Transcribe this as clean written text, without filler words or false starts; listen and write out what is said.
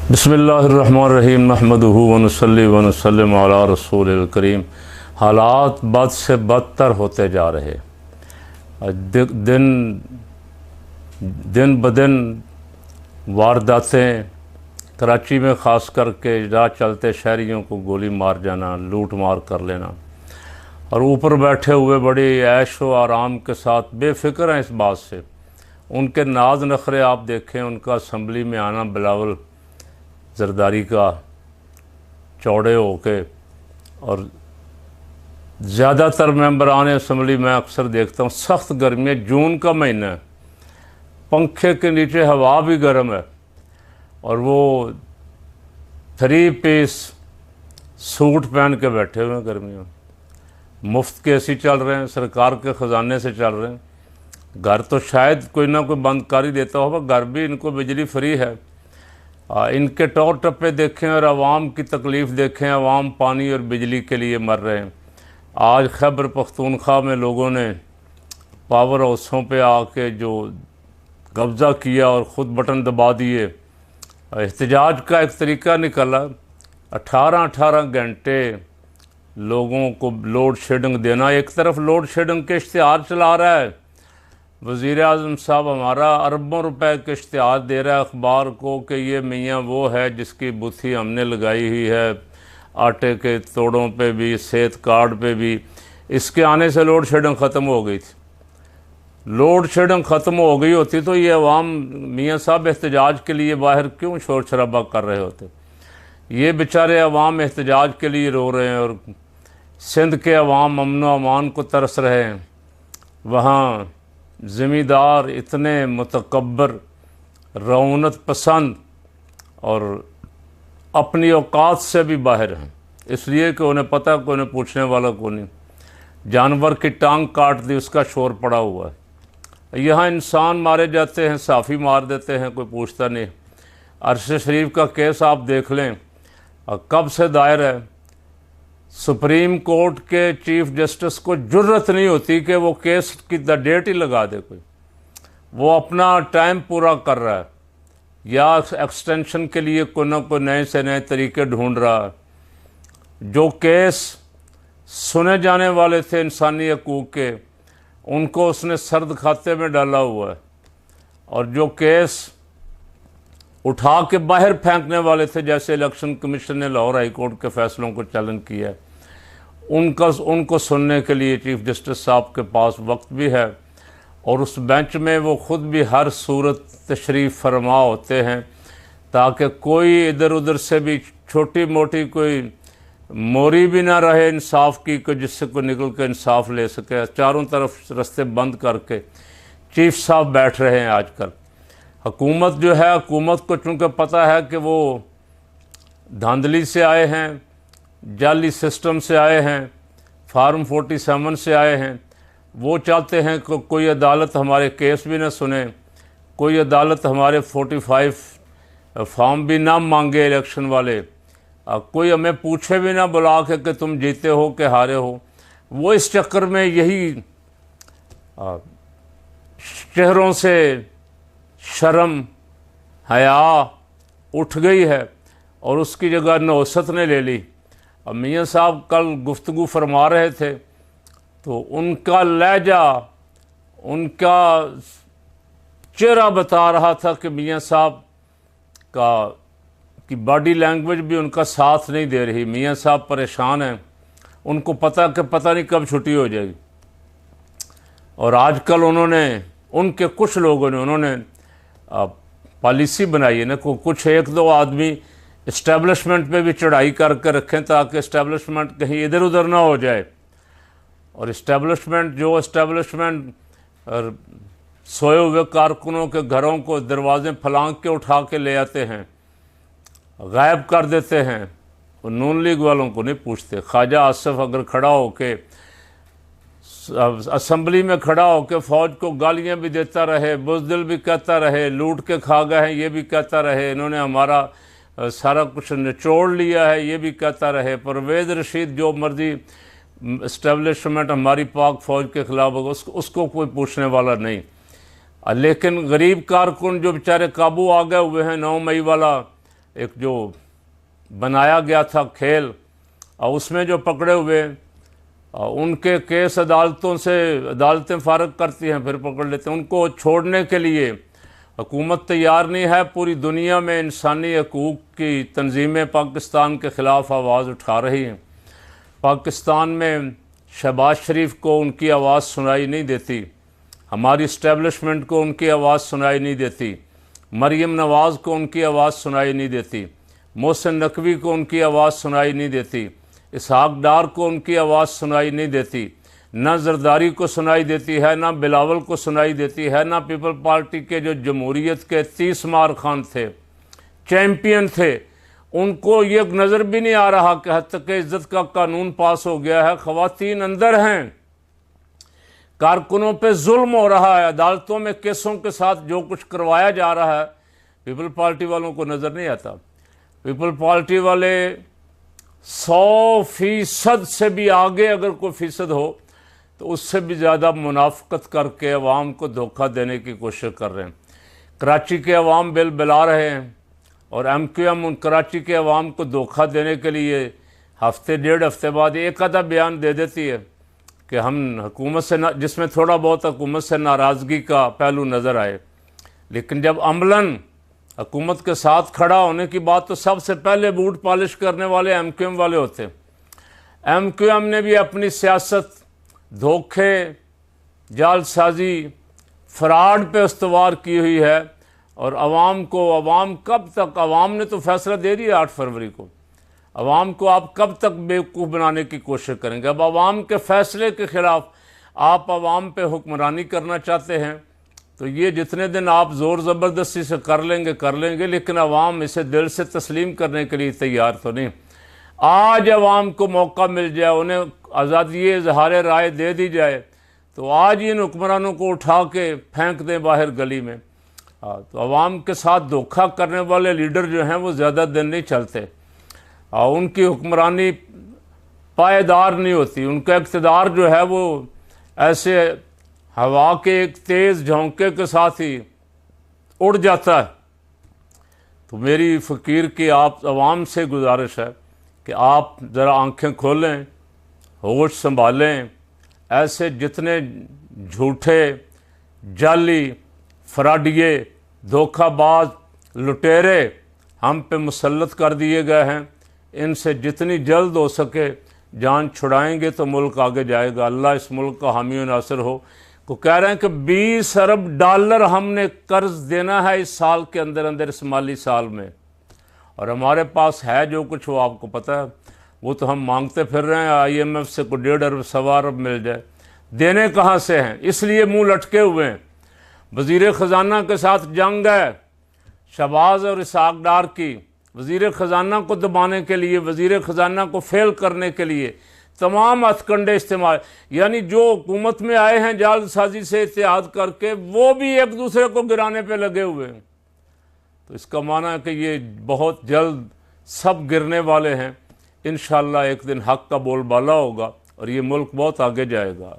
बिस्मिल्लाहिर्रहमानिर्रहीम नहमदुहु व नुसल्ली व नुसल्लिम अला रसूलिल करीम। हालात बद से बदतर होते जा रहे। दिन दिन ब दिन वारदातें कराची में ख़ास करके राह चलते शहरियों को गोली मार जाना, लूट मार कर लेना, और ऊपर बैठे हुए बड़ी ऐश व आराम के साथ बेफ़िक्र हैं इस बात से। उनके नाज नखरे आप देखें, उनका असम्बली में आना बिलावल ज़रदारी का चौड़े होके, और ज़्यादातर मेंबरान असम्बली में अक्सर देखता हूँ सख्त गर्मी है, जून का महीना है, पंखे के नीचे हवा भी गर्म है, और वो 3 पीस सूट पहन के बैठे हुए हैं गर्मियों में। मुफ्त के एसी चल रहे हैं, सरकार के ख़जाने से चल रहे हैं। घर तो शायद कोई ना कोई बंद कर ही देता होगा, घर भी इनको बिजली फ्री है। इनके टौर टप्पे देखें और आवाम की तकलीफ़ देखें। आवाम पानी और बिजली के लिए मर रहे हैं। आज खैबर पख्तूनख्वा में लोगों ने पावर हाउसों पे आके जो कब्ज़ा किया और ख़ुद बटन दबा दिए, एहतजाज का एक तरीका निकला। 18 घंटे लोगों को लोड शेडिंग देना। एक तरफ लोड शेडिंग के इश्तिहार चला रहा है वज़ीर आज़म साहब, हमारा अरबों रुपए के इश्तिहार दे रहा है अखबार को कि ये मियाँ वो है जिसकी बुथी हमने लगाई हुई है आटे के तोड़ों पे भी, सेहत कार्ड पे भी। इसके आने से लोड शेडिंग ख़त्म हो गई थी। लोड शेडिंग ख़त्म हो गई होती तो ये अवाम मियाँ साहब एहतजाज के लिए बाहर क्यों शोर शराबा कर रहे होते। ये बेचारे अवाम एहतजाज के लिए रो रहे हैं, और सिंध के अवाम अमन व अमान को तरस रहे हैं। वहाँ ज़िम्मेदार इतने मुतकब्बर, रौनत पसंद और अपनी औकात से भी बाहर हैं, इसलिए कि उन्हें पता कि उन्हें पूछने वाला को नहीं। जानवर की टांग काट दी, उसका शोर पड़ा हुआ है। यहाँ इंसान मारे जाते हैं, साफ़ी मार देते हैं, कोई पूछता नहीं। अरशद शरीफ का केस आप देख लें, कब से दायर है। सुप्रीम कोर्ट के चीफ जस्टिस को जुर्रत नहीं होती कि वो केस की डेट ही लगा दे कोई। वो अपना टाइम पूरा कर रहा है या एक्सटेंशन के लिए कोई ना कोई नए से नए तरीके ढूंढ रहा है। जो केस सुने जाने वाले थे इंसानी हकूक़ के, उनको उसने सर्द खाते में डाला हुआ है, और जो केस उठा के बाहर फेंकने वाले थे, जैसे इलेक्शन कमीशन ने लाहौर हाई कोर्ट के फैसलों को चैलेंज किया है, उनको सुनने के लिए चीफ जस्टिस साहब के पास वक्त भी है, और उस बेंच में वो ख़ुद भी हर सूरत तशरीफ़ फरमा होते हैं, ताकि कोई इधर उधर से भी छोटी मोटी कोई मोरी भी ना रहे इंसाफ की, को जिससे कोई निकल कर इंसाफ ले सके। चारों तरफ रास्ते बंद करके चीफ साहब बैठ रहे हैं आजकल। हुकूमत जो है, हुकूमत को चूँकि पता है कि वो धांधली से आए हैं, जाली सिस्टम से आए हैं, फार्म 47 से आए हैं, वो चाहते हैं कि कोई अदालत हमारे केस भी ना सुने, कोई अदालत हमारे 45 फॉर्म भी ना मांगे इलेक्शन वाले, कोई हमें पूछे भी ना बुला के कि तुम जीते हो कि हारे हो। वो इस चक्कर में यही चेहरों से शर्म हया उठ गई है, और उसकी जगह नौसत ने ले ली। अब मियाँ साहब कल गुफ्तगू फरमा रहे थे, तो उनका लहजा, उनका चेहरा बता रहा था कि मियाँ साहब की बॉडी लैंग्वेज भी उनका साथ नहीं दे रही। मियाँ साहब परेशान हैं, उनको पता नहीं कब छुट्टी हो जाएगी। और आजकल उनके कुछ लोगों ने पॉलिसी बनाई है ना, कुछ 1-2 आदमी इस्टेब्लिशमेंट पे भी चढ़ाई करके रखें, ताकि इस्टेब्लिशमेंट कहीं इधर उधर ना हो जाए। और इस्टेब्लिशमेंट सोए हुए कारकुनों के घरों को दरवाजे फलांग के उठा के ले आते हैं, गायब कर देते हैं, और नून लीग वालों को नहीं पूछते। ख्वाजा आसिफ अगर खड़ा होके असम्बली में खड़ा होकर फ़ौज को गालियां भी देता रहे, बुज़दिल भी कहता रहे, लूट के खा गए हैं ये भी कहता रहे, इन्होंने हमारा सारा कुछ निचोड़ लिया है ये भी कहता रहे, परवेज़ रशीद जो मर्ज़ी इस्टेब्लिशमेंट हमारी पाक फ़ौज के ख़िलाफ़ होगा, उसको कोई पूछने वाला नहीं। लेकिन गरीब कारकुन जो बेचारे काबू आ गए हुए हैं, 9 मई वाला एक जो बनाया गया था खेल, और उसमें जो पकड़े हुए उनके केस अदालतें फ़ारिग करती हैं, फिर पकड़ लेते हैं। उनको छोड़ने के लिए हुकूमत तैयार नहीं है। पूरी दुनिया में इंसानी हकूक़ की तंजीमें पाकिस्तान के ख़िलाफ़ आवाज़ उठा रही हैं। पाकिस्तान में शहबाज शरीफ को उनकी आवाज़ सुनाई नहीं देती, हमारी इस्टेब्लिशमेंट को उनकी आवाज़ सुनाई नहीं देती, मरीम नवाज़ को उनकी आवाज़ सुनाई नहीं देती, मोहसिन नकवी को उनकी आवाज़ सुनाई नहीं देती, इसहाक डार को उनकी आवाज़ सुनाई नहीं देती, ना जरदारी को सुनाई देती है, ना बिलावल को सुनाई देती है, ना पीपल पार्टी के जो जमहूरियत के 30 मार खान थे, चैम्पियन थे, उनको ये नज़र भी नहीं आ रहा कि हद तक इज़्ज़त का कानून पास हो गया है। ख़वातीन अंदर हैं, कारकुनों पे जुल्म हो रहा है, अदालतों में केसों के साथ जो कुछ करवाया जा रहा है, पीपल पार्टी वालों को नज़र नहीं आता। पीपल पार्टी वाले 100% से भी आगे अगर कोई फ़ीसद हो तो उससे भी ज़्यादा मुनाफ़कत करके अवाम को धोखा देने की कोशिश कर रहे हैं। कराची के अवाम बिल बिला रहे हैं और MQM उन कराची के अवाम को धोखा देने के लिए हफ्ते डेढ़ हफ्ते बाद एक आधा बयान दे देती है कि हम हुकूमत से जिसमें थोड़ा बहुत हुकूमत से नाराज़गी का पहलू नज़र आए, लेकिन जब अमलन हुकूमत के साथ खड़ा होने की बात तो सबसे पहले बूट पॉलिश करने वाले MQM वाले होते। MQM ने भी अपनी सियासत धोखे, जालसाजी, फ्रॉड पे इस्तवार की हुई है और अवाम कब तक, अवाम ने तो फैसला दे दिया 8 फरवरी को, अवाम को आप कब तक बेवकूफ़ बनाने की कोशिश करेंगे? अब अवाम के फ़ैसले के ख़िलाफ़ आप अवाम पे हुक्मरानी करना चाहते हैं तो ये जितने दिन आप ज़ोर ज़बरदस्ती से कर लेंगे, लेकिन अवाम इसे दिल से तस्लीम करने के लिए तैयार तो नहीं। आज अवाम को मौका मिल जाए, उन्हें आज़ादी इज़हार राय दे दी जाए तो आज इन हुक्मरानों को उठा के फेंक दें बाहर गली में। तो अवाम के साथ धोखा करने वाले लीडर जो हैं वो ज़्यादा दिन नहीं चलते और उनकी हुक्मरानी पायदार नहीं होती। उनका इक़्तिदार जो है वो ऐसे हवा के एक तेज़ झोंके के साथ ही उड़ जाता है। तो मेरी फ़कीर की आप अवाम से गुजारिश है कि आप ज़रा आंखें खोलें, होश संभालें। ऐसे जितने झूठे, जाली, फ्रॉडिये, धोखाबाज, लुटेरे हम पे मुसल्लत कर दिए गए हैं, इनसे जितनी जल्द हो सके जान छुड़ाएंगे तो मुल्क आगे जाएगा। अल्लाह इस मुल्क का हामी व नासिर हो। को कह रहे हैं कि 20 अरब डॉलर हमने कर्ज देना है इस साल के अंदर इस माली साल में, और हमारे पास है जो कुछ वो आपको पता है, वो तो हम मांगते फिर रहे हैं। IMF से कोई 1.5 अरब 1.25 अरब मिल जाए, देने कहाँ से हैं? इसलिए मुंह लटके हुए हैं। वज़ीर ख़जाना के साथ जंग है शहबाज और इसहाक डार की। वज़ीर ख़जाना को दबाने के लिए, वज़ीर ख़जाना को फेल करने के लिए तमाम हथकंडे इस्तेमाल, यानी जो हुकूमत में आए हैं जालसाजी से इत्तेहाद करके, वो भी एक दूसरे को गिराने पे लगे हुए हैं। तो इसका माना है कि ये बहुत जल्द सब गिरने वाले हैं। इंशाअल्लाह एक दिन हक़ का बोलबाला होगा और ये मुल्क बहुत आगे जाएगा।